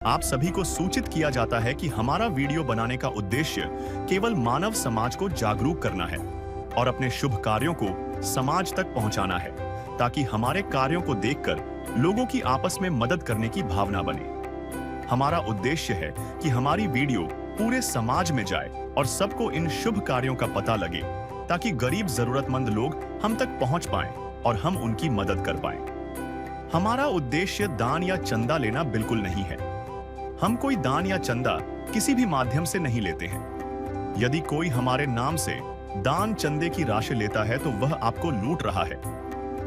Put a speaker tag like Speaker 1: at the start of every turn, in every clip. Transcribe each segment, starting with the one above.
Speaker 1: आप सभी को सूचित किया जाता है कि हमारा वीडियो बनाने का उद्देश्य केवल मानव समाज को जागरूक करना है और अपने शुभ कार्यों को समाज तक पहुंचाना है, ताकि हमारे कार्यों को देखकर लोगों की आपस में मदद करने की भावना बने। हमारा उद्देश्य है कि हमारी वीडियो पूरे समाज में जाए और सबको इन शुभ कार्यों का पता लगे, ताकि गरीब जरूरतमंद लोग हम तक पहुंच पाएं और हम उनकी मदद कर पाएं। हमारा उद्देश्य दान या चंदा लेना बिल्कुल नहीं है। हम कोई दान या चंदा किसी भी माध्यम से नहीं लेते हैं। यदि कोई हमारे नाम से दान चंदे की राशि लेता है तो वह आपको लूट रहा है।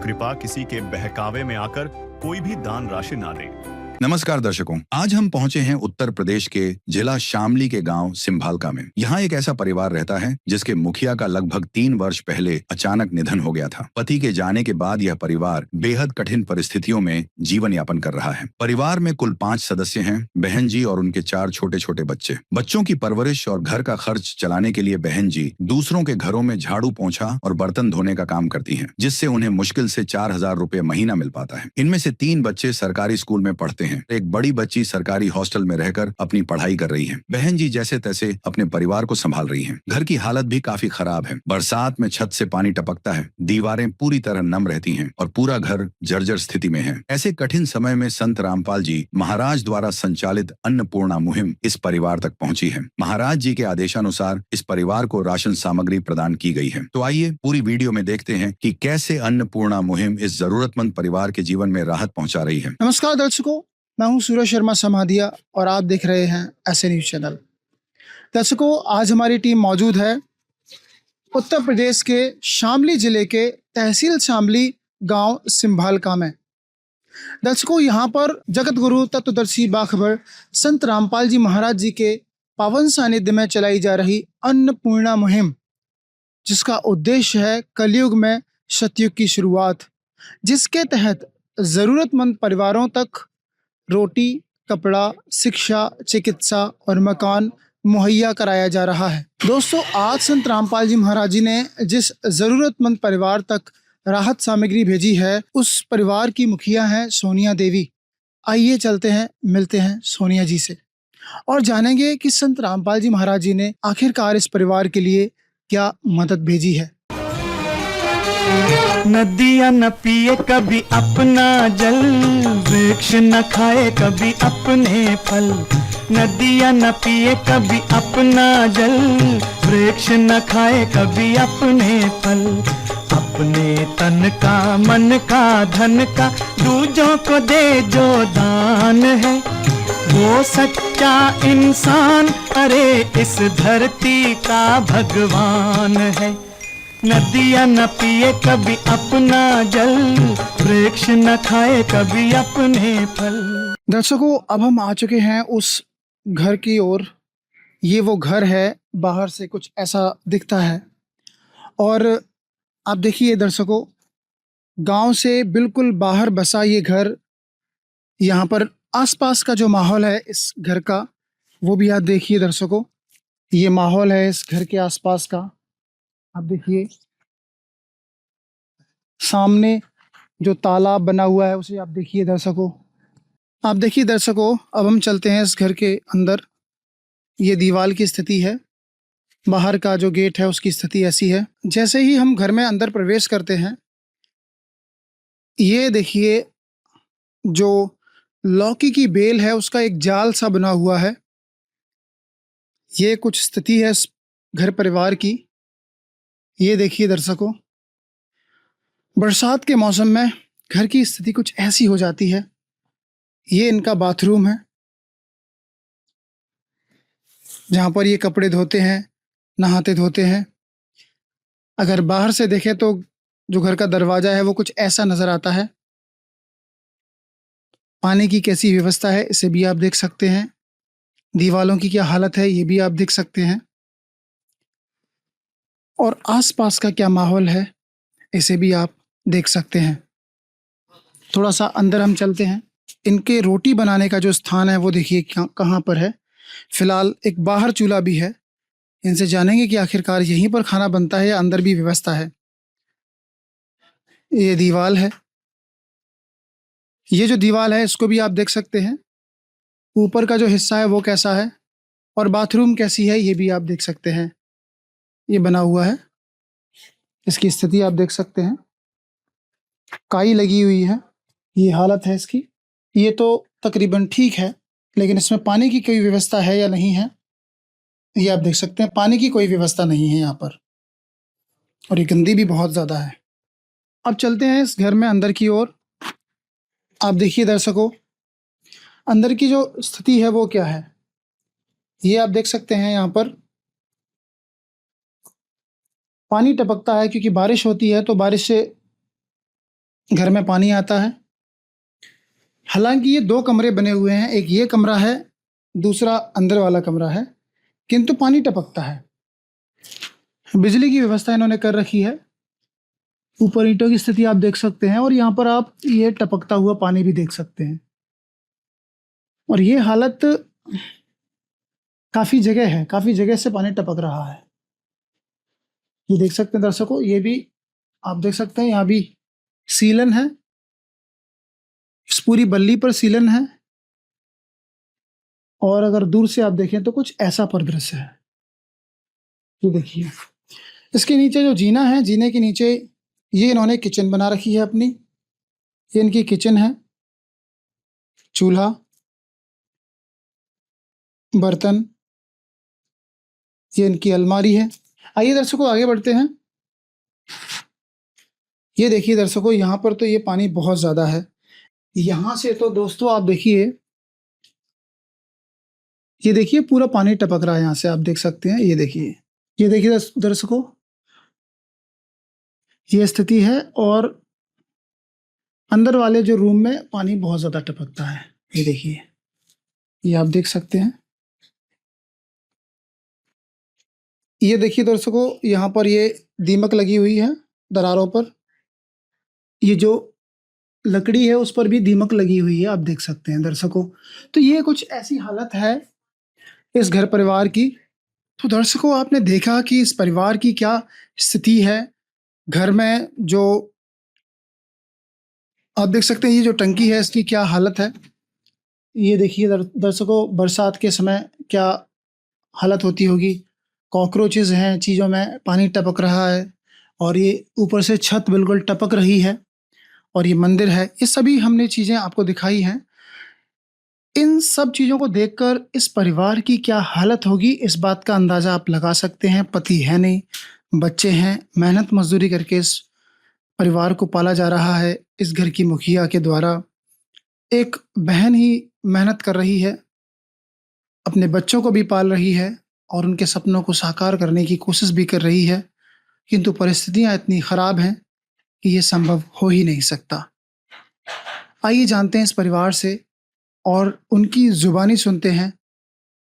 Speaker 1: कृपया किसी के बहकावे में आकर कोई भी दान राशि ना दें।
Speaker 2: नमस्कार दर्शकों, आज हम पहुंचे हैं उत्तर प्रदेश के जिला शामली के गांव सिंभालका में। यहाँ एक ऐसा परिवार रहता है जिसके मुखिया का लगभग 3 वर्ष पहले अचानक निधन हो गया था। पति के जाने के बाद यह परिवार बेहद कठिन परिस्थितियों में जीवन यापन कर रहा है। परिवार में कुल 5 सदस्य हैं, बहन जी और उनके 4 छोटे छोटे बच्चे। बच्चों की परवरिश और घर का खर्च चलाने के लिए बहन जी दूसरों के घरों में झाड़ू पोंछा और बर्तन धोने का काम करती है, जिससे उन्हें मुश्किल से 4,000 रुपए महीना मिल पाता है। इनमें से 3 बच्चे सरकारी स्कूल में पढ़ते हैं। एक बड़ी बच्ची सरकारी हॉस्टल में रहकर अपनी पढ़ाई कर रही है। बहन जी जैसे तैसे अपने परिवार को संभाल रही हैं। घर की हालत भी काफी खराब है। बरसात में छत से पानी टपकता है, दीवारें पूरी तरह नम रहती हैं और पूरा घर जर्जर स्थिति में है। ऐसे कठिन समय में संत रामपाल जी महाराज द्वारा संचालित अन्नपूर्णा मुहिम इस परिवार तक पहुंची है। महाराज जी के आदेशानुसार इस परिवार को राशन सामग्री प्रदान की गई है। तो आइए पूरी वीडियो में देखते हैं कि कैसे अन्नपूर्णा मुहिम इस जरूरतमंद परिवार के जीवन में राहत पहुंचा रही है।
Speaker 3: नमस्कार दर्शकों, मैं हूं सूरज शर्मा समाधिया और आप देख रहे हैं ऐसे न्यूज चैनल। दर्शकों, आज हमारी टीम मौजूद है उत्तर प्रदेश के शामली जिले के तहसील शामली गांव सिंभालका में। दर्शकों, यहां पर जगत गुरु तत्वदर्शी बाखबर संत रामपाल जी महाराज जी के पावन सानिध्य में चलाई जा रही अन्नपूर्णा मुहिम, जिसका उद्देश्य है कलयुग में सतयुग की शुरुआत, जिसके तहत जरूरतमंद परिवारों तक रोटी, कपड़ा, शिक्षा, चिकित्सा और मकान मुहैया कराया जा रहा है। दोस्तों, आज संत रामपाल जी महाराज जी ने जिस जरूरतमंद परिवार तक राहत सामग्री भेजी है, उस परिवार की मुखिया हैं सोनिया देवी। आइए चलते हैं, मिलते हैं सोनिया जी से और जानेंगे कि संत रामपाल जी महाराज जी ने आखिरकार इस परिवार के लिए क्या मदद भेजी है।
Speaker 4: नदियाँ न पिए कभी अपना जल, वृक्ष न खाए कभी अपने फल। नदियाँ न पिए कभी अपना जल, वृक्ष न खाए कभी अपने फल। अपने तन का, मन का, धन का दूजों को दे जो दान है, वो सच्चा इंसान, अरे इस धरती का भगवान है। नदियाँ न पिए कभी अपना जल, वृक्ष न खाए कभी अपने फल।
Speaker 3: दर्शकों, अब हम आ चुके हैं उस घर की ओर। ये वो घर है, बाहर से कुछ ऐसा दिखता है। और आप देखिए दर्शकों, गांव से बिल्कुल बाहर बसा ये घर। यहाँ पर आसपास का जो माहौल है इस घर का, वो भी आप देखिए दर्शकों। ये माहौल है इस घर के आसपास का। आप देखिए सामने जो तालाब बना हुआ है उसे आप देखिए दर्शकों। आप देखिए दर्शकों, अब हम चलते हैं इस घर के अंदर। ये दीवार की स्थिति है, बाहर का जो गेट है उसकी स्थिति ऐसी है। जैसे ही हम घर में अंदर प्रवेश करते हैं, ये देखिए जो लौकी की बेल है उसका एक जाल सा बना हुआ है। ये कुछ स्थिति है इस घर परिवार की। ये देखिए दर्शकों, बरसात के मौसम में घर की स्थिति कुछ ऐसी हो जाती है। ये इनका बाथरूम है, जहाँ पर ये कपड़े धोते हैं, नहाते धोते हैं। अगर बाहर से देखें तो जो घर का दरवाजा है वो कुछ ऐसा नजर आता है। पानी की कैसी व्यवस्था है इसे भी आप देख सकते हैं। दीवालों की क्या हालत है ये भी आप देख सकते हैं। और आसपास का क्या माहौल है इसे भी आप देख सकते हैं। थोड़ा सा अंदर हम चलते हैं। इनके रोटी बनाने का जो स्थान है वो देखिए कहाँ पर है। फिलहाल एक बाहर चूल्हा भी है। इनसे जानेंगे कि आखिरकार यहीं पर खाना बनता है या अंदर भी व्यवस्था है। ये दीवार है, ये जो दीवार है इसको भी आप देख सकते हैं। ऊपर का जो हिस्सा है वो कैसा है और बाथरूम कैसी है ये भी आप देख सकते हैं। ये बना हुआ है, इसकी स्थिति आप देख सकते हैं, काई लगी हुई है, ये हालत है इसकी। ये तो तकरीबन ठीक है, लेकिन इसमें पानी की कोई व्यवस्था है या नहीं है ये आप देख सकते हैं। पानी की कोई व्यवस्था नहीं है यहाँ पर और ये गंदी भी बहुत ज़्यादा है। अब चलते हैं इस घर में अंदर की ओर। आप देखिए दर्शकों, अंदर की जो स्थिति है वो क्या है ये आप देख सकते हैं। यहाँ पर पानी टपकता है क्योंकि बारिश होती है तो बारिश से घर में पानी आता है। हालांकि ये 2 कमरे बने हुए हैं, एक ये कमरा है, दूसरा अंदर वाला कमरा है, किंतु पानी टपकता है। बिजली की व्यवस्था इन्होंने कर रखी है। ऊपर ईंटों की स्थिति आप देख सकते हैं और यहाँ पर आप ये टपकता हुआ पानी भी देख सकते हैं। और ये हालत काफ़ी जगह है, काफ़ी जगह से पानी टपक रहा है। ये देख सकते हैं दर्शकों, ये भी आप देख सकते हैं, यहाँ भी सीलन है, इस पूरी बल्ली पर सीलन है। और अगर दूर से आप देखें तो कुछ ऐसा परिदृश्य है। ये देखिए, इसके नीचे जो जीना है, जीने के नीचे ये इन्होंने किचन बना रखी है अपनी। ये इनकी किचन है, चूल्हा, बर्तन, ये इनकी अलमारी है। आइए दर्शकों आगे बढ़ते हैं। ये देखिए दर्शकों, यहाँ पर तो ये पानी बहुत ज़्यादा है। यहाँ से तो दोस्तों आप देखिए, ये देखिए पूरा पानी टपक रहा है यहाँ से, आप देख सकते हैं। ये देखिए दर्शकों, ये स्थिति है। और अंदर वाले जो रूम में पानी बहुत ज़्यादा टपकता है। ये देखिए, ये आप देख सकते हैं। ये देखिए दर्शकों, यहाँ पर ये दीमक लगी हुई है दरारों पर। ये जो लकड़ी है उस पर भी दीमक लगी हुई है, आप देख सकते हैं दर्शकों। तो ये कुछ ऐसी हालत है इस घर परिवार की। तो दर्शकों, आपने देखा कि इस परिवार की क्या स्थिति है। घर में जो आप देख सकते हैं, ये जो टंकी है इसकी क्या हालत है। ये देखिए दर्शकों, बरसात के समय क्या हालत होती होगी। कॉकरोचेस हैं, चीज़ों में पानी टपक रहा है और ये ऊपर से छत बिल्कुल टपक रही है। और ये मंदिर है। ये सभी हमने चीज़ें आपको दिखाई हैं। इन सब चीज़ों को देखकर इस परिवार की क्या हालत होगी इस बात का अंदाज़ा आप लगा सकते हैं। पति है नहीं, बच्चे हैं, मेहनत मजदूरी करके इस परिवार को पाला जा रहा है। इस घर की मुखिया के द्वारा एक बहन ही मेहनत कर रही है, अपने बच्चों को भी पाल रही है और उनके सपनों को साकार करने की कोशिश भी कर रही है, किंतु परिस्थितियां इतनी ख़राब हैं कि ये संभव हो ही नहीं सकता। आइए जानते हैं इस परिवार से और उनकी ज़ुबानी सुनते हैं,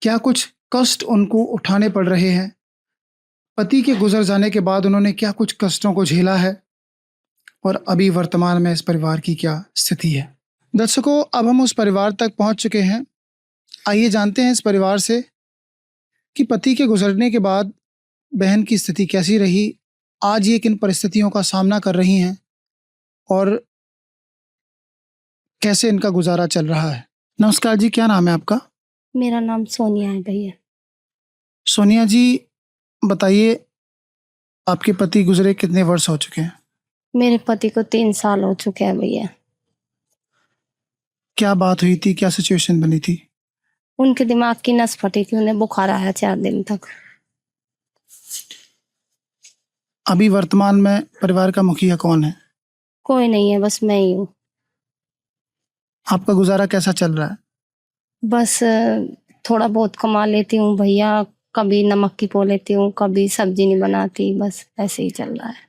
Speaker 3: क्या कुछ कष्ट उनको उठाने पड़ रहे हैं। पति के गुजर जाने के बाद उन्होंने क्या कुछ कष्टों को झेला है और अभी वर्तमान में इस परिवार की क्या स्थिति है। दर्शकों, अब हम उस परिवार तक पहुंच चुके हैं। आइए जानते हैं इस परिवार से कि पति के गुजरने के बाद बहन की स्थिति कैसी रही, आज ये किन परिस्थितियों का सामना कर रही हैं और कैसे इनका गुजारा चल रहा है। नमस्कार जी, क्या नाम है आपका?
Speaker 5: मेरा नाम सोनिया है भैया।
Speaker 3: सोनिया जी, बताइए आपके पति गुजरे कितने वर्ष हो चुके हैं?
Speaker 5: मेरे पति को 3 साल हो चुके हैं भैया।
Speaker 3: क्या बात हुई थी, क्या सिचुएशन बनी थी?
Speaker 5: उनके दिमाग की नस फटी थी, उन्हें बुखार आया 4 दिन तक।
Speaker 3: अभी वर्तमान में परिवार का मुखिया कौन है?
Speaker 5: कोई नहीं है, बस मैं ही हूँ।
Speaker 3: आपका गुजारा कैसा चल रहा है?
Speaker 5: बस थोड़ा बहुत कमा लेती हूँ भैया, कभी नमक की पो लेती हूँ, कभी सब्जी नहीं बनाती, बस ऐसे ही चल रहा है।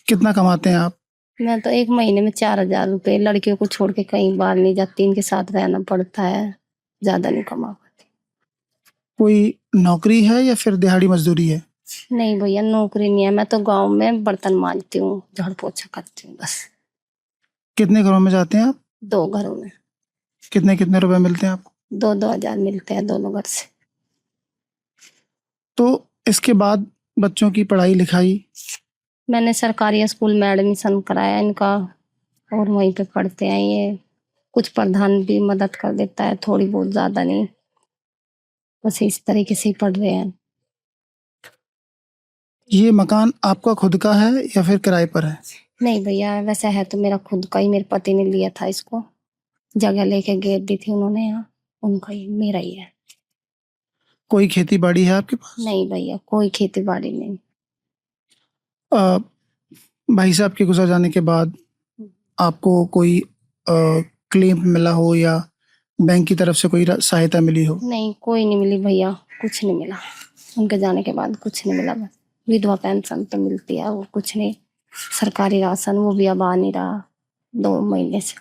Speaker 3: कितना कमाते हैं आप?
Speaker 5: मैं तो 1 महीने में 4,000 रुपये, लड़कियों को छोड़ के कहीं बाहर नहीं जाती, इनके साथ रहना पड़ता है, ज्यादा नहीं कमा पाती।
Speaker 3: कोई नौकरी है या फिर दिहाड़ी मजदूरी है?
Speaker 5: नहीं भैया, नौकरी नहीं है। मैं तो गाँव में बर्तन मांजती हूँ, झाड़ पोछा करती हूँ बस।
Speaker 3: कितने घरों में जाते हैं आप?
Speaker 5: 2 घरों में।
Speaker 3: कितने कितने रुपए मिलते हैं आपको?
Speaker 5: 2-2 हजार मिलते हैं दोनों घर से।
Speaker 3: तो इसके बाद बच्चों की पढ़ाई लिखाई?
Speaker 5: मैंने सरकारी स्कूल में एडमिशन कराया इनका और वहीं पे पढ़ते हैं ये। कुछ प्रधान भी मदद कर देता है, थोड़ी बहुत, ज्यादा नहीं। बस इस तरीके से ही पढ़ रहे हैं।
Speaker 3: ये मकान आपका खुद का है या फिर किराए पर है?
Speaker 5: नहीं भैया, वैसा है तो मेरा खुद का ही, मेरे पति ने लिया था इसको, जगह लेके गेट दी थी उन्होंने, यहाँ उनका ही, मेरा ही है।
Speaker 3: कोई खेती बाड़ी है आपके पास?
Speaker 5: नहीं भैया, कोई खेती बाड़ी नहीं।
Speaker 3: अ, भाई साहब के गुजर जाने के बाद आपको कोई क्लेम मिला हो या बैंक की तरफ से कोई सहायता मिली हो?
Speaker 5: नहीं, कोई नहीं मिली भैया, कुछ नहीं मिला। उनके जाने के बाद कुछ नहीं मिला। बस विधवा पेंशन तो मिलती है, वो कुछ नहीं। सरकारी राशन वो भी अब आ नहीं रहा 2 महीने से।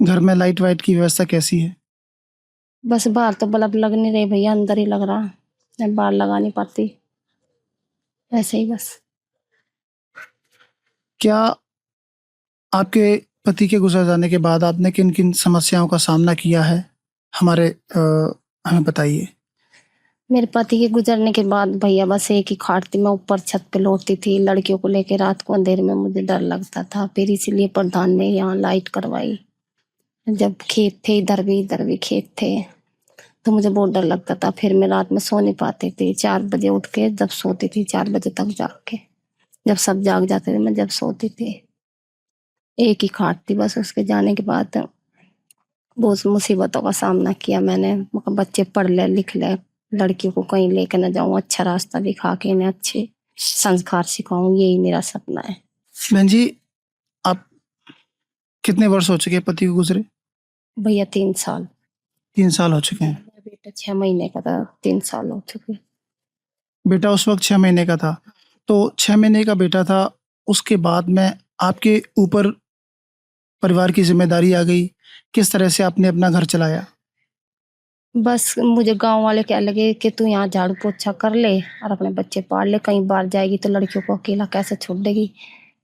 Speaker 3: घर में लाइट वाइट की व्यवस्था कैसी है?
Speaker 5: बस बाहर तो बल्ब लग नहीं रहे भैया, अंदर ही लग रहा। मैं बाहर लगा नहीं पाती, ऐसे ही बस।
Speaker 3: क्या आपके पति के गुजर जाने के बाद आपने किन किन समस्याओं का सामना किया है, हमें बताइए।
Speaker 5: मेरे पति के गुजरने के बाद भैया बस एक ही खाट थी, मैं ऊपर छत पे लौटती थी लड़कियों को लेके। रात को अंधेरे में मुझे डर लगता था, फिर इसीलिए प्रधान ने यहाँ लाइट करवाई। जब खेत थे, इधर भी खेत थे, तो मुझे बहुत डर लगता था। फिर मैं रात में सो नहीं पाती थी, 4 बजे उठ के जब सोती थी, 4 बजे तक जाग के, जब सब जाग जाते थे मैं जब सोती थी। एक ही खाट थी बस। उसके जाने के बाद बहुत मुसीबतों का सामना किया मैंने। बच्चे पढ़ ले लिख ले, लड़कियों को कहीं लेके न जाऊं, अच्छा रास्ता दिखा के इन्हें अच्छे संस्कार सिखाऊं, यही मेरा सपना है।
Speaker 3: बहन जी, आप कितने वर्ष हो चुके हैं पति को गुजरे?
Speaker 5: भैया 3 साल।
Speaker 3: 3 साल हो चुके हैं।
Speaker 5: मेरा बेटा 6 महीने का था, 3 साल हो चुके।
Speaker 3: बेटा उस वक्त 6 महीने का था, तो 6 महीने का बेटा था, उसके बाद में आपके ऊपर परिवार की जिम्मेदारी आ गई। किस तरह से आपने अपना घर चलाया?
Speaker 5: बस मुझे गांव वाले क्या लगे कि तू यहाँ झाड़ू पोछा कर ले और अपने बच्चे पाल ले, कहीं बाहर जाएगी तो लड़कियों को अकेला कैसे छोड़ देगी।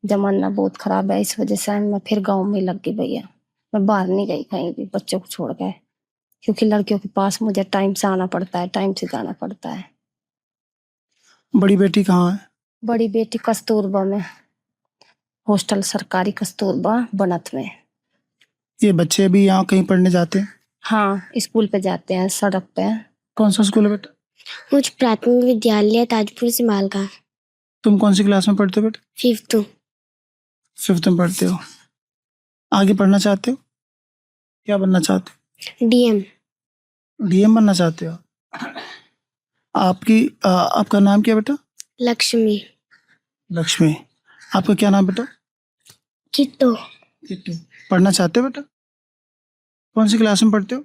Speaker 5: जमाना बहुत खराब है, इस वजह से मैं फिर गांव में लग गई भैया। मैं बाहर नहीं गई कहीं भी बच्चों को छोड़ के, क्योंकि लड़कियों के पास मुझे टाइम से आना पड़ता है, टाइम से जाना पड़ता है।
Speaker 3: बड़ी बेटी कहाँ है?
Speaker 5: बड़ी बेटी कस्तूरबा में, हॉस्टल सरकारी कस्तूरबा बनत में।
Speaker 3: ये बच्चे भी यहाँ कहीं पढ़ने जाते हैं?
Speaker 5: हाँ, स्कूल पे जाते हैं, सड़क पे।
Speaker 3: कौन सा स्कूल है बेटा?
Speaker 6: कुछ प्राथमिक विद्यालय ताजपुर सिमाल का।
Speaker 3: तुम कौन सी क्लास में पढ़ते हो बेटा?
Speaker 6: 5th।
Speaker 3: 5th में पढ़ते हो। आगे पढ़ना चाहते हो? क्या बनना चाहते
Speaker 6: DM।
Speaker 3: हो? DM बनना चाहते हो? आपका नाम क्या बेटा?
Speaker 6: लक्ष्मी।
Speaker 3: लक्ष्मी। आपका क्या नाम बेटा?
Speaker 6: किट्टू।
Speaker 3: किट्टू। पढ़ना चाहते हो बेटा? कौन सी क्लास में पढ़ते हो?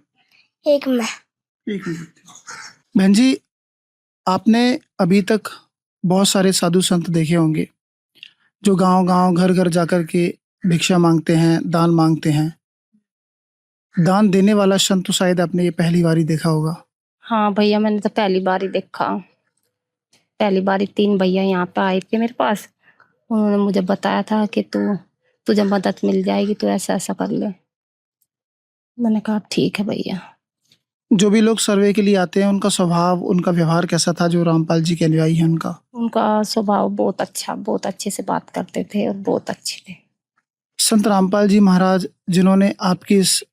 Speaker 6: 1 में।
Speaker 3: 1 में पढ़ते हो। बहन जी, आपने अभी तक बहुत सारे साधु संत देखे होंगे जो गांव-गांव, घर-घर जाकर के भिक्षा मांगते हैं, दान मांगते हैं। दान देने वाला संत तो शायद आपने ये पहली बार ही देखा होगा।
Speaker 5: हाँ भैया, मैंने तो पहली बार ही देखा। पहली बार ही 3 भैया यहाँ पे आए थे मेरे पास। उन्होंने मुझे बताया था कि तुझे मदद मिल जाएगी, तो ऐसा ऐसा कर ले। मैंने कहा ठीक है भैया।
Speaker 3: जो भी लोग सर्वे के लिए आते हैं, उनका स्वभाव, उनका व्यवहार कैसा था जो रामपाल जी के अनुयायी हैं उनका?
Speaker 5: उनका स्वभाव बहुत अच्छा, बहुत अच्छे से बात करते थे और बहुत अच्छे थे।
Speaker 3: संत रामपाल जी महाराज जिन्होंने आपकी इस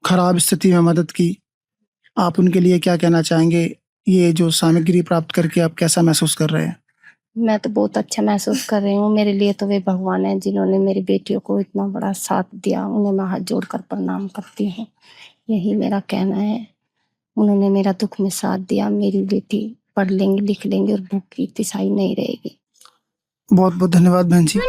Speaker 3: खराब स्थिति में मदद की, आप उनके लिए क्या कहना चाहेंगे? ये जो सामग्री प्राप्त करके आप कैसा महसूस कर रहे हैं?
Speaker 5: मैं तो बहुत अच्छा महसूस कर रही हूँ। मेरे लिए तो वे भगवान हैं जिन्होंने मेरी बेटियों को इतना बड़ा साथ दिया। उन्हें मैं हाथ जोड़कर प्रणाम करती हूँ, यही मेरा कहना है। उन्होंने मेरा दुख में साथ दिया। मेरी बेटी पढ़ लेंगी, लिख लेंगी और भूख की तिसाई नहीं रहेगी।
Speaker 3: बहुत बहुत धन्यवाद बहन जी।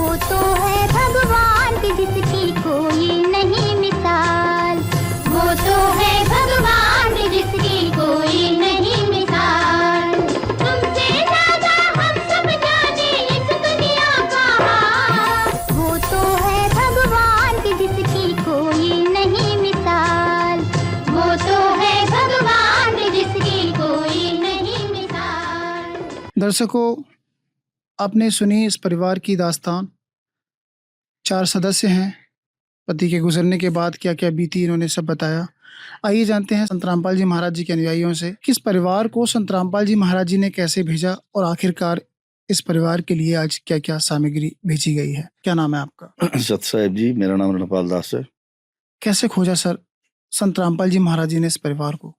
Speaker 6: वो तो है भगवान की जिसकी कोई नहीं मिसाल। वो तो है भगवान की जिसकी कोई नहीं मिसाल। तुमसे ज्यादा हम सब जाने इस दुनिया का हाल। वो तो है भगवान की जिसकी कोई नहीं मिसाल। वो तो है भगवान की जिसकी कोई नहीं मिसाल।
Speaker 3: दर्शकों, आपने सुनी इस परिवार की दास्तान। 4 सदस्य हैं। पति के गुजरने के बाद क्या क्या बीती इन्होंने सब बताया। आइए जानते हैं संत रामपाल जी महाराज जी के अनुयायियों से कि इस परिवार को संत रामपाल जी महाराज जी ने कैसे भेजा और आखिरकार इस परिवार के लिए आज क्या क्या सामग्री भेजी गई है? क्या नाम है आपका?
Speaker 7: सत साहेब जी, मेरा नाम रणपाल दास है।
Speaker 3: कैसे खोजा सर संत रामपाल जी महाराज जी ने इस परिवार को?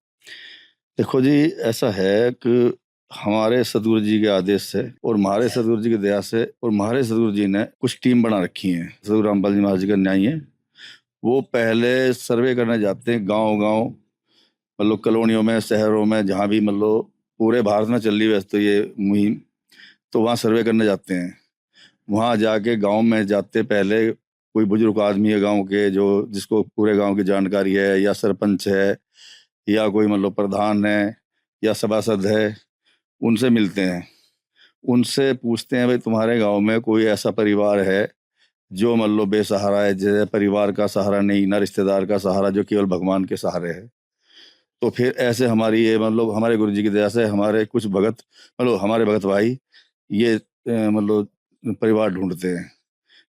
Speaker 7: देखो जी, ऐसा है कि हमारे सदगुरु जी के आदेश से और हमारे सदगुरु जी की दया से और हमारे सदगुरु जी ने कुछ टीम बना रखी है। सदगुरु रामपाल जी महाराज जी का न्याय है, वो पहले सर्वे करने जाते हैं गांव-गांव, मतलब कॉलोनियों में, शहरों में, जहाँ भी मतलब पूरे भारत में चल रही है तो ये मुहिम, तो वहाँ सर्वे करने जाते हैं। वहाँ जाके गांव में जाते पहले कोई बुजुर्ग आदमी है गांव के, जो जिसको पूरे गांव की जानकारी है, या सरपंच है, या कोई मतलब प्रधान है, या सभासद है, उनसे मिलते हैं। उनसे पूछते हैं, भाई तुम्हारे गांव में कोई ऐसा परिवार है जो मतलब बेसहारा है, जैसे परिवार का सहारा नहीं, ना रिश्तेदार का सहारा, जो केवल भगवान के सहारे है। तो फिर ऐसे हमारी ये मतलब हमारे गुरु जी की दया से हमारे कुछ भगत, मतलब हमारे भगत भाई ये मतलब परिवार ढूंढते हैं।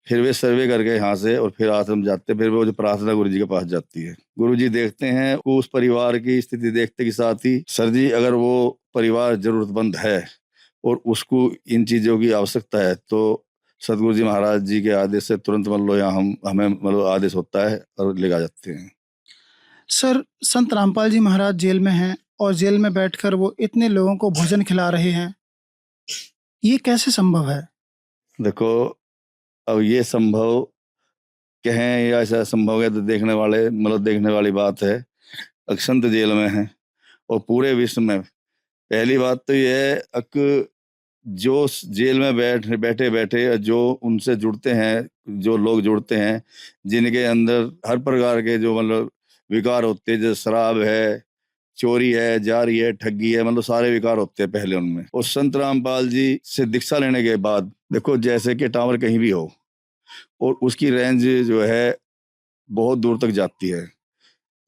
Speaker 7: फिर वे सर्वे करके यहाँ से और फिर आश्रम जाते, फिर वो जो प्रार्थना गुरु जी के पास जाती है। गुरु जी देखते हैं, वो उस परिवार की स्थिति देखते के साथ ही, सर जी अगर वो परिवार जरूरतमंद है और उसको इन चीज़ों की आवश्यकता है, तो सदगुरु जी महाराज जी के आदेश से तुरंत मतलब यहाँ हमें मतलब आदेश होता है और ले जाते हैं।
Speaker 3: सर संत रामपाल जी महाराज जेल में हैं और जेल में बैठकर वो इतने लोगों को भोजन खिला रहे हैं, ये कैसे संभव है?
Speaker 7: देखो, अब ये संभव कहें या ऐसा संभव है तो देखने वाली बात है। अक्षंत जेल में है और पूरे विश्व में पहली बात तो ये है कि जो जेल में बैठे बैठे जो उनसे जुड़ते हैं, जो लोग जुड़ते हैं, जिनके अंदर हर प्रकार के जो मतलब विकार होते हैं, जैसे शराब है, चोरी है, जारी है, ठगी है, मतलब सारे विकार होते हैं पहले उनमें। और संत रामपाल जी से दीक्षा लेने के बाद देखो, जैसे कि टावर कहीं भी हो और उसकी रेंज जो है बहुत दूर तक जाती है,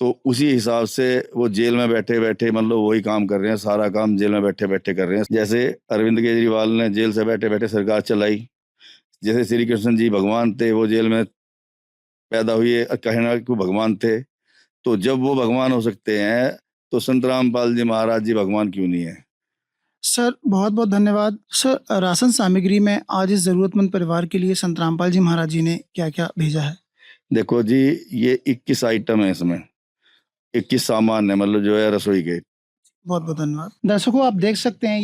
Speaker 7: तो उसी हिसाब से वो जेल में बैठे बैठे मतलब वही काम कर रहे हैं, सारा काम जेल में बैठे बैठे कर रहे हैं। जैसे अरविंद केजरीवाल ने जेल से बैठे बैठे सरकार चलाई, जैसे श्री कृष्ण जी भगवान थे, वो जेल में पैदा हुए, कहना कि भगवान थे, तो जब वो भगवान हो सकते हैं तो संत रामपाल जी महाराज जी भगवान क्यों नहीं है?
Speaker 3: सर बहुत बहुत धन्यवाद। सर राशन सामग्री में आज इस जरूरतमंद परिवार के लिए संत रामपाल जी महाराज जी ने क्या क्या भेजा है?
Speaker 7: देखो जी, ये 21 आइटम है, इसमें 21 सामान है, मतलब जो है रसोई के।
Speaker 3: बहुत बहुत धन्यवाद। दर्शकों आप देख सकते हैं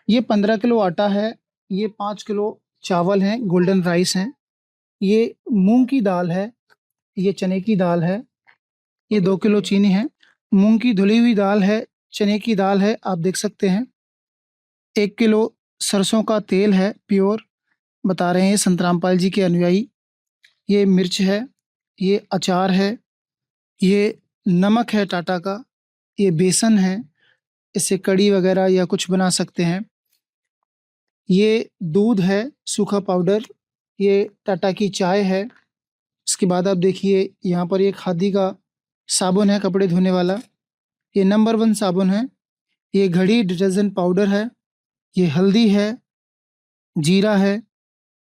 Speaker 3: ये 15 किलो आटा है, ये 5 किलो चावल हैं, गोल्डन राइस हैं, ये मूंग की दाल है, ये चने की दाल है, ये 2 किलो चीनी है, मूंग की धुली हुई दाल है, चने की दाल है, आप देख सकते हैं 1 किलो सरसों का तेल है प्योर, बता रहे हैं संत रामपाल जी के अनुयायी। ये मिर्च है, ये अचार है, ये नमक है टाटा का, ये बेसन है, इससे कड़ी वगैरह या कुछ बना सकते हैं। ये दूध है सूखा पाउडर, ये टाटा की चाय है। इसके बाद आप देखिए यहाँ पर ये खादी का साबुन है कपड़े धोने वाला, ये नंबर 1 साबुन है, ये घड़ी डिटर्जेंट पाउडर है, ये हल्दी है, जीरा है।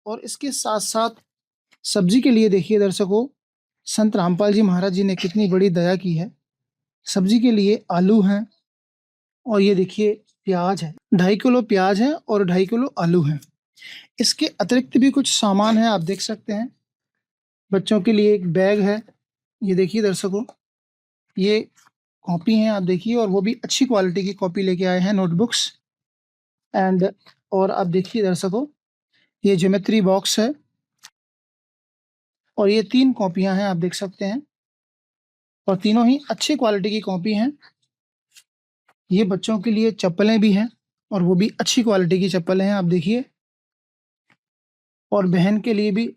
Speaker 3: और इसके साथ साथ सब्जी के लिए देखिए दर्शकों, संत रामपाल जी महाराज जी ने कितनी बड़ी दया की है। सब्जी के लिए आलू हैं और ये देखिए प्याज है, 2.5 किलो प्याज है और 2.5 किलो आलू है। इसके अतिरिक्त भी कुछ सामान है, आप देख सकते हैं। बच्चों के लिए एक बैग है, ये देखिए दर्शकों, ये कॉपी हैं आप देखिए, और वो भी अच्छी क्वालिटी की कॉपी लेके आए हैं, नोटबुक्स एंड। और आप देखिए दर्शकों, ये ज्योमेट्री बॉक्स है और ये 3 कॉपियां हैं, आप देख सकते हैं, और तीनों ही अच्छी क्वालिटी की कॉपी हैं। ये बच्चों के लिए चप्पलें भी हैं और वो भी अच्छी क्वालिटी की चप्पलें हैं, आप देखिए। और बहन के लिए भी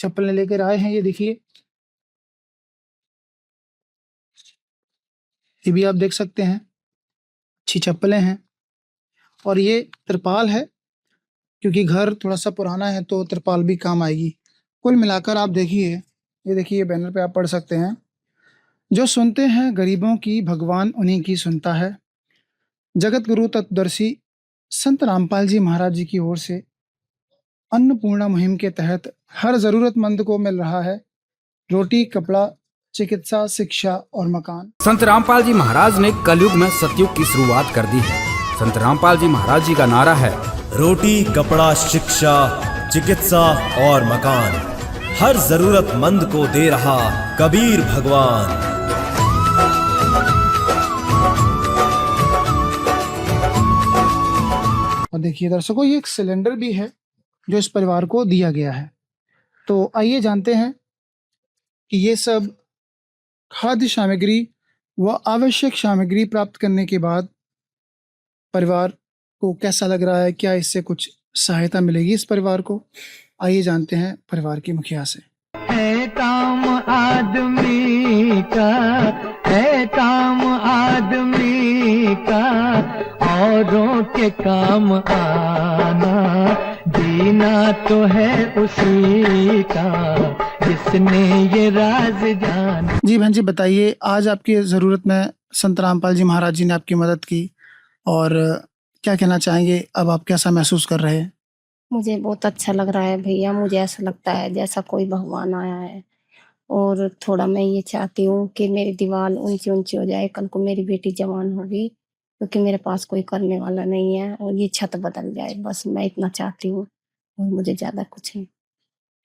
Speaker 3: चप्पलें लेकर आए हैं, ये देखिए, ये भी आप देख सकते हैं, अच्छी चप्पलें हैं। और ये तिरपाल है, क्योंकि घर थोड़ा सा पुराना है तो तिरपाल भी काम आएगी। कुल मिलाकर आप देखिए, ये देखिए बैनर पे आप पढ़ सकते हैं, जो सुनते हैं गरीबों की भगवान उन्हीं की सुनता है। जगत गुरु तत्वदर्शी संत रामपाल जी महाराज जी की ओर से अन्नपूर्णा मुहिम के तहत हर जरूरतमंद को मिल रहा है रोटी, कपड़ा, चिकित्सा, शिक्षा और मकान।
Speaker 8: संत रामपाल जी महाराज ने कलयुग में सतयुग की शुरुआत कर दी है। संत रामपाल जी महाराज जी का नारा है, रोटी, कपड़ा, शिक्षा, चिकित्सा और मकान, हर जरूरतमंद को दे रहा कबीर भगवान।
Speaker 3: और देखिए दर्शकों, ये एक सिलेंडर भी है जो इस परिवार को दिया गया है। तो आइए जानते हैं कि ये सब खाद्य सामग्री व आवश्यक सामग्री प्राप्त करने के बाद परिवार को कैसा लग रहा है, क्या इससे कुछ सहायता मिलेगी इस परिवार को। आइए जानते हैं परिवार की मुखिया से।
Speaker 4: है काम आदमी का, है काम आदमी का, औरों के काम आना, जीना तो है उसी का जिसने ये राज जाना।
Speaker 3: जी बहन जी, बताइए, आज आपकी ज़रूरत में संत रामपाल जी महाराज जी ने आपकी मदद की और क्या कहना चाहेंगे, अब आप कैसा महसूस कर रहे हैं?
Speaker 5: मुझे बहुत अच्छा लग रहा है भैया। मुझे ऐसा लगता है जैसा कोई भगवान आया है। और थोड़ा मैं ये चाहती हूँ कि मेरी दीवार ऊंची ऊंची हो जाए, कल को मेरी बेटी जवान होगी, क्योंकि मेरे पास कोई करने वाला नहीं है, और ये छत बदल जाए, बस मैं इतना चाहती हूँ, और मुझे ज्यादा कुछ नहीं।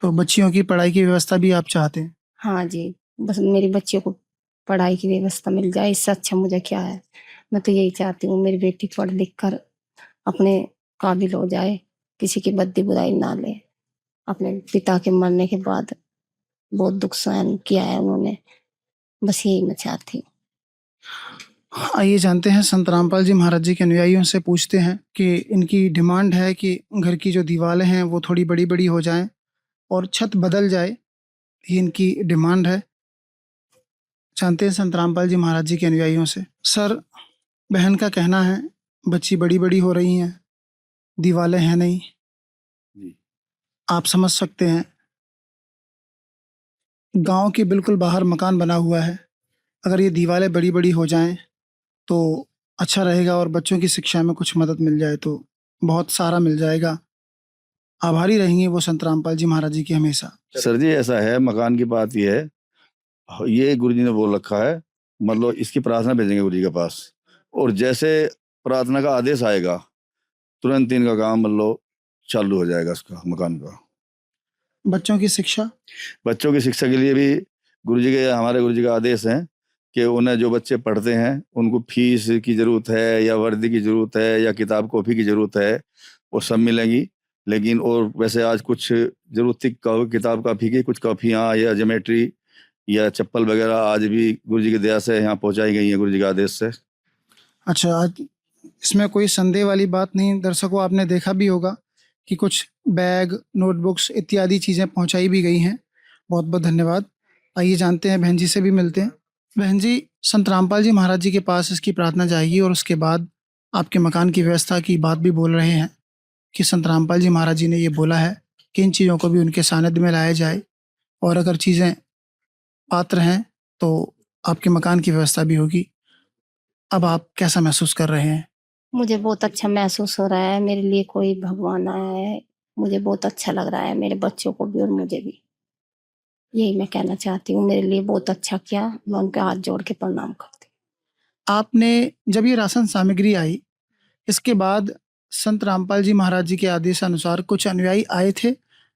Speaker 3: तो बच्चियों की पढ़ाई की व्यवस्था भी आप चाहते हैं?
Speaker 5: हाँ जी, बस मेरी बच्चियों को पढ़ाई की व्यवस्था मिल जाए, इससे अच्छा मुझे क्या है। मैं तो यही चाहती हूँ मेरी बेटी पढ़ लिख कर अपने काबिल हो जाए, किसी की बद्दी बुराई ना ले। अपने पिता के मरने के बाद बहुत दुख सहन किया है उन्होंने, बस यही मैं चाहती हूँ।
Speaker 3: आइए जानते हैं, संत रामपाल जी महाराज जी के अनुयायियों से पूछते हैं कि इनकी डिमांड है कि घर की जो दीवारें हैं वो थोड़ी बड़ी बड़ी हो जाएं और छत बदल जाए, ये इनकी डिमांड है। जानते हैं संत रामपाल जी महाराज जी के अनुयायियों से। सर, बहन का कहना है बच्ची बड़ी बड़ी हो रही हैं, दीवारें हैं नहीं।
Speaker 7: जी।
Speaker 3: आप समझ सकते हैं, गांव के बिल्कुल बाहर मकान बना हुआ है, अगर ये दीवारें बड़ी बड़ी हो जाएं तो अच्छा रहेगा और बच्चों की शिक्षा में कुछ मदद मिल जाए तो बहुत सारा मिल जाएगा। आभारी रहेंगे वो संत रामपाल जी महाराज जी की हमेशा।
Speaker 7: सर जी, ऐसा है, मकान की बात ये है, ये गुरुजी ने बोल रखा है, मतलब इसकी प्रार्थना भेजेंगे गुरुजी के पास, और जैसे प्रार्थना का आदेश आएगा तुरंत इनका काम मतलब चालू हो जाएगा उसका, मकान का।
Speaker 3: बच्चों की शिक्षा,
Speaker 7: बच्चों की शिक्षा के लिए भी हमारे गुरुजी का आदेश है कि उन्हें जो बच्चे पढ़ते हैं उनको फीस की जरूरत है या वर्दी की जरूरत है या किताब कॉपी की जरूरत है, वो सब मिलेंगी। लेकिन और वैसे आज कुछ जरूरत थी किताब कॉपी की, कुछ कॉपियाँ या ज्योमेट्री या चप्पल वगैरह आज भी गुरुजी की दया से यहाँ पहुँचाई गई है, गुरुजी के आदेश से।
Speaker 3: अच्छा, आज इसमें कोई संदेह वाली बात नहीं। दर्शकों, आपने देखा भी होगा कि कुछ बैग, नोटबुक्स इत्यादि चीज़ें पहुंचाई भी गई हैं। बहुत बहुत धन्यवाद। आइए जानते हैं, बहन जी से भी मिलते हैं। बहन जी, संत रामपाल जी महाराज जी के पास इसकी प्रार्थना जाएगी और उसके बाद आपके मकान की व्यवस्था की बात भी बोल रहे हैं कि संत रामपाल जी महाराज जी ने ये बोला है कि इन चीज़ों को भी उनके सानिध्य में लाया जाए, और अगर चीज़ें पात्र हैं तो आपके मकान की व्यवस्था भी होगी। अब आप कैसा महसूस कर रहे हैं?
Speaker 5: मुझे बहुत अच्छा महसूस हो रहा है, मेरे लिए कोई भगवान आया है। मुझे बहुत अच्छा लग रहा है, मेरे बच्चों को भी और मुझे भी। यही मैं कहना चाहती हूँ, मेरे लिए बहुत अच्छा किया, मैं उनके हाथ जोड़ के प्रणाम करती हूँ।
Speaker 3: आपने जब ये राशन सामग्री आई, इसके बाद संत रामपाल जी महाराज जी के आदेश अनुसार कुछ अनुयायी आए थे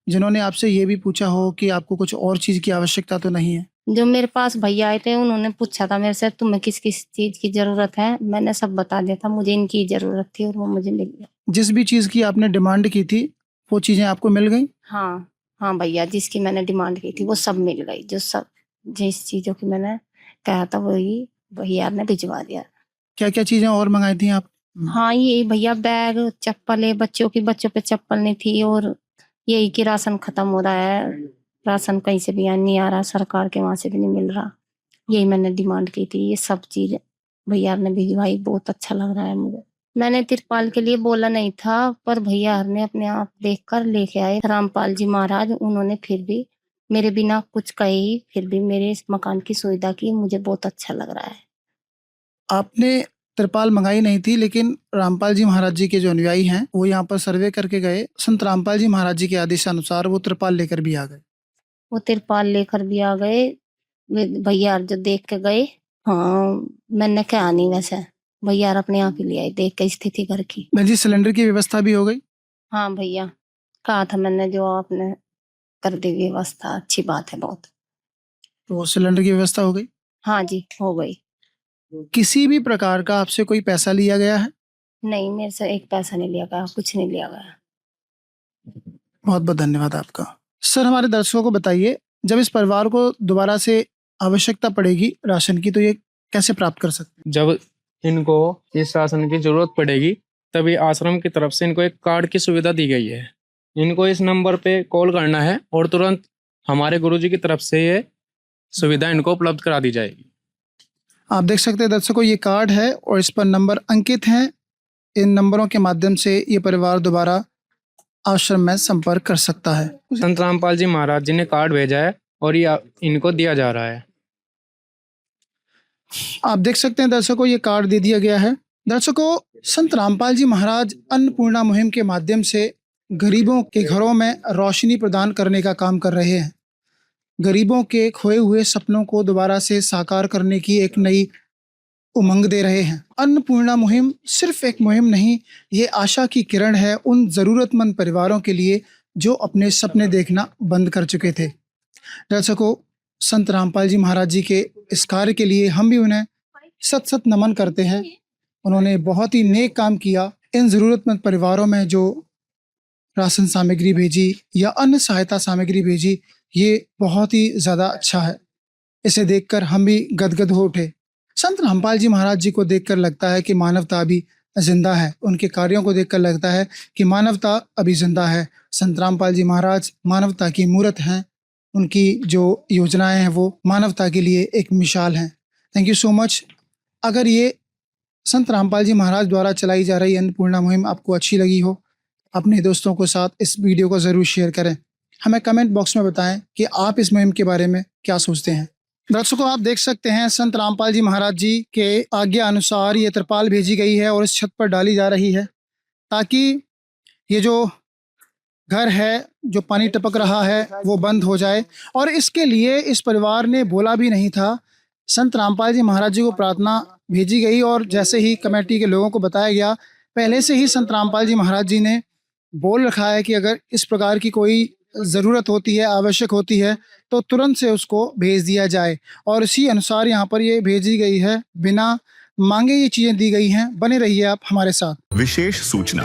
Speaker 3: जिन्होंने आपसे ये भी पूछा हो कि आपको कुछ और चीज़ की आवश्यकता तो नहीं है?
Speaker 5: जो मेरे पास भैया आए थे उन्होंने पूछा था मेरे से, तुम्हें किस किस चीज की जरूरत है। मैंने सब बता दिया था, मुझे इनकी जरूरत थी और वो मुझे मिल गया।
Speaker 3: जिस भी चीज़ की आपने डिमांड की थी वो चीज़ें आपको मिल गई?
Speaker 5: हाँ हाँ भैया, जिसकी मैंने डिमांड की थी वो सब मिल गई। जो सब जिस चीजों की मैंने कहा था वही भैया ने भिजवा दिया।
Speaker 3: क्या क्या चीज़ें और मंगाई थी आप?
Speaker 5: हाँ, ये भैया बैग, चप्पल है बच्चों की, बच्चों पे चप्पल नहीं थी, और यही कि राशन खत्म हो रहा है, राशन कहीं से भी यहाँ नहीं आ रहा, सरकार के वहां से भी नहीं मिल रहा। यही मैंने डिमांड की थी, ये सब चीज भैया ने भिजवाई। बहुत अच्छा लग रहा है मुझे। मैंने तिरपाल के लिए बोला नहीं था, पर भैया ने अपने आप देखकर लेके आए रामपाल जी महाराज। उन्होंने फिर भी मेरे बिना कुछ कहे ही फिर भी मेरे इस मकान की सुविधा की। मुझे बहुत अच्छा लग रहा है।
Speaker 3: आपने तिरपाल मंगाई नहीं थी, लेकिन रामपाल जी महाराज जी के जो अनुयायी हैं वो यहाँ पर सर्वे करके गए। संत रामपाल जी महाराज जी के आदेशानुसार वो तिरपाल लेकर भी आ गए।
Speaker 5: वो तिरपाल लेकर भी आ गए, भैया जो देख के गए। हाँ, मैंने कहा नहीं, वैसे भैया अपने आप ही ले आए देख के स्थिति घर की।
Speaker 3: बहन जी, सिलेंडर की व्यवस्था भी हो गई?
Speaker 5: हाँ भैया, कहा था मैंने, जो आपने कर दी व्यवस्था, अच्छी बात है बहुत।
Speaker 3: तो सिलेंडर की व्यवस्था हो गई?
Speaker 5: हाँ जी, हो गई।
Speaker 3: किसी भी प्रकार का आपसे कोई पैसा लिया गया है?
Speaker 5: नहीं, मेरे से एक पैसा नहीं लिया गया, कुछ नहीं लिया गया।
Speaker 3: बहुत बहुत धन्यवाद आपका। सर, हमारे दर्शकों को बताइए, जब इस परिवार को दोबारा से आवश्यकता पड़ेगी राशन की, तो ये कैसे प्राप्त कर सकते हैं?
Speaker 9: जब इनको इस राशन की जरूरत पड़ेगी तभी आश्रम की तरफ से इनको एक कार्ड की सुविधा दी गई है। इनको इस नंबर पे कॉल करना है और तुरंत हमारे गुरुजी की तरफ से ये सुविधा इनको उपलब्ध करा दी जाएगी।
Speaker 3: आप देख सकते हैं दर्शकों, ये कार्ड है और इस पर नंबर अंकित हैं। इन नंबरों के माध्यम से ये परिवार दोबारा आश्रम में संपर्क कर सकता है।
Speaker 9: संत रामपाल जी महाराज जी ने कार्ड भेजा है और ये इनको दिया जा रहा है।
Speaker 3: आप देख सकते हैं दर्शकों, ये कार्ड दे दिया गया है। दर्शकों, संत रामपाल जी महाराज अन्नपूर्णा मुहिम के माध्यम से गरीबों के घरों में रोशनी प्रदान करने का काम कर रहे हैं। गरीबों के खोए हुए सपनों को दोबारा से साकार करने की एक नई उमंग दे रहे हैं। अन्नपूर्णा मुहिम सिर्फ एक मुहिम नहीं, ये आशा की किरण है उन ज़रूरतमंद परिवारों के लिए जो अपने सपने देखना बंद कर चुके थे। दर्शकों, संत रामपाल जी महाराज जी के इस कार्य के लिए हम भी उन्हें सत सत नमन करते हैं। उन्होंने बहुत ही नेक काम किया। इन ज़रूरतमंद परिवारों में जो राशन सामग्री भेजी या अन्य सहायता सामग्री भेजी, ये बहुत ही ज़्यादा अच्छा है। इसे देखकर हम भी गदगद हो उठे। संत रामपाल जी महाराज जी को देखकर लगता है कि मानवता अभी जिंदा है। उनके कार्यों को देखकर लगता है कि मानवता अभी जिंदा है। संत रामपाल जी महाराज मानवता की मूर्त हैं। उनकी जो योजनाएं हैं वो मानवता के लिए एक मिसाल हैं। Thank you so much. अगर ये संत रामपाल जी महाराज द्वारा चलाई जा रही अन्नपूर्णा मुहिम आपको अच्छी लगी हो, अपने दोस्तों के साथ इस वीडियो को ज़रूर शेयर करें। हमें कमेंट बॉक्स में बताएं कि आप इस मुहिम के बारे में क्या सोचते हैं। दर्शकों, आप देख सकते हैं संत रामपाल जी महाराज जी के आज्ञा अनुसार ये तिरपाल भेजी गई है और इस छत पर डाली जा रही है ताकि ये जो घर है, जो पानी टपक रहा है, वो बंद हो जाए। और इसके लिए इस परिवार ने बोला भी नहीं था। संत रामपाल जी महाराज जी को प्रार्थना भेजी गई और जैसे ही कमेटी के लोगों को बताया गया, पहले से ही संत रामपाल जी महाराज जी ने बोल रखा है कि अगर इस प्रकार की कोई ज़रूरत होती है, आवश्यक होती है, तो तुरंत से उसको भेज दिया जाए। और इसी अनुसार यहाँ पर ये भेजी गई है, बिना मांगे ये चीजें दी गई हैं। बने रहिए आप हमारे साथ।
Speaker 1: विशेष सूचना,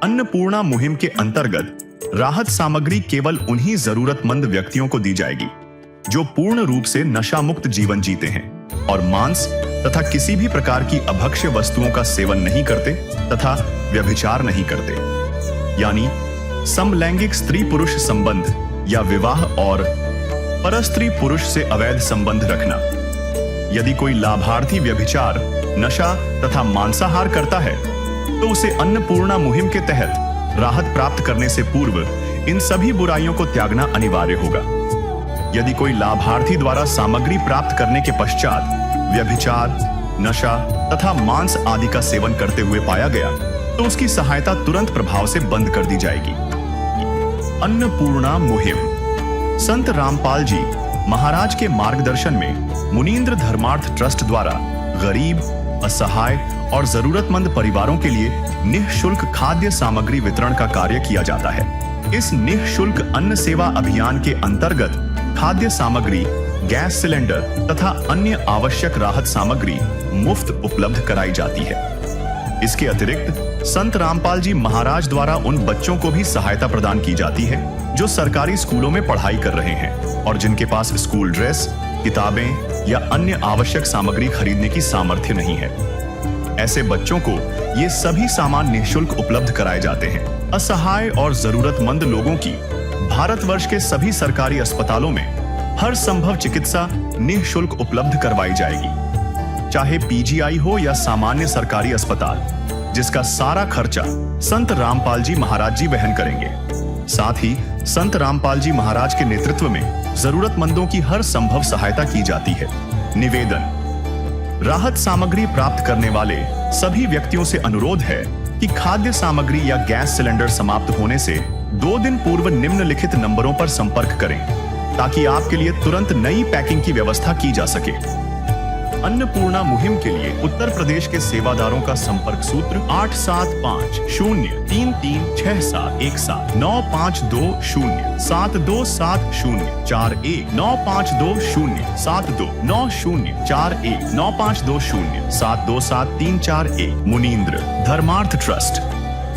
Speaker 1: अन्नपूर्णा मुहिम के अंतर्गत राहत सामग्री केवल उन्हीं जरूरतमंद व्यक्तियों को दी जाएगी जो पूर्ण रूप से नशा मुक्त जीवन जीते हैं और मांस तथा किसी भी प्रकार की अभक्ष्य वस्तुओं का सेवन नहीं करते तथा व्यभिचार नहीं करते, यानी समलैंगिक स्त्री पुरुष संबंध या विवाह और परस्त्री पुरुष से अवैध संबंध रखना। यदि कोई लाभार्थी व्यभिचार, नशा तथा मांसाहार करता है तो उसे अन्नपूर्णा मुहिम के तहत राहत प्राप्त करने से पूर्व इन सभी बुराइयों को त्यागना अनिवार्य होगा। यदि कोई लाभार्थी द्वारा सामग्री प्राप्त करने के पश्चात व्यभिचार, नशा तथा मांस आदि का सेवन करते हुए पाया गया तो उसकी सहायता तुरंत प्रभाव से बंद कर दी जाएगी। अन्नपूर्णा मुहिम संत रामपाल जी महाराज के मार्गदर्शन में मुनीन्द्र धर्मार्थ ट्रस्ट द्वारा गरीब, असहाय और जरूरतमंद परिवारों के लिए निःशुल्क खाद्य सामग्री वितरण का कार्य किया जाता है। इस निःशुल्क अन्न सेवा अभियान के अंतर्गत खाद्य सामग्री, गैस सिलेंडर तथा अन्य आवश्यक राहत सामग्री मुफ्त उपलब्ध कराई जाती है। इसके अतिरिक्त संत रामपाल जी महाराज द्वारा उन बच्चों को भी सहायता प्रदान की जाती है जो सरकारी स्कूलों में पढ़ाई कर रहे हैं और जिनके पास स्कूल ड्रेस, किताबें या अन्य आवश्यक सामग्री खरीदने की सामर्थ्य नहीं है। ऐसे बच्चों को ये सभी सामान निःशुल्क उपलब्ध कराए जाते हैं। असहाय और जरूरतमंद लोगों की भारतवर्ष के सभी सरकारी अस्पतालों में हर संभव चिकित्सा निःशुल्क उपलब्ध करवाई जाएगी, चाहे पीजीआई हो या सामान्य सरकारी अस्पताल, जिसका सारा खर्चा संत रामपाल जी महाराज जी वहन करेंगे। साथ ही संत रामपाल जी महाराज के नेतृत्व में जरूरतमंदों की हर संभव सहायता की जाती है। निवेदन, राहत सामग्री प्राप्त करने वाले सभी व्यक्तियों से अनुरोध है कि खाद्य सामग्री या गैस सिलेंडर समाप्त होने से 2 दिन पूर्व निम्नलिखित नंबरों पर संपर्क करें ताकि आपके लिए तुरंत नई पैकिंग की व्यवस्था की जा सके। अन्नपूर्णा मुहिम के लिए उत्तर प्रदेश के सेवादारों का संपर्क सूत्र 8750336717 95207241 मुनींद्र धर्मार्थ ट्रस्ट।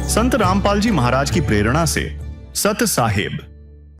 Speaker 1: संत रामपाल जी महाराज की प्रेरणा से सत साहेब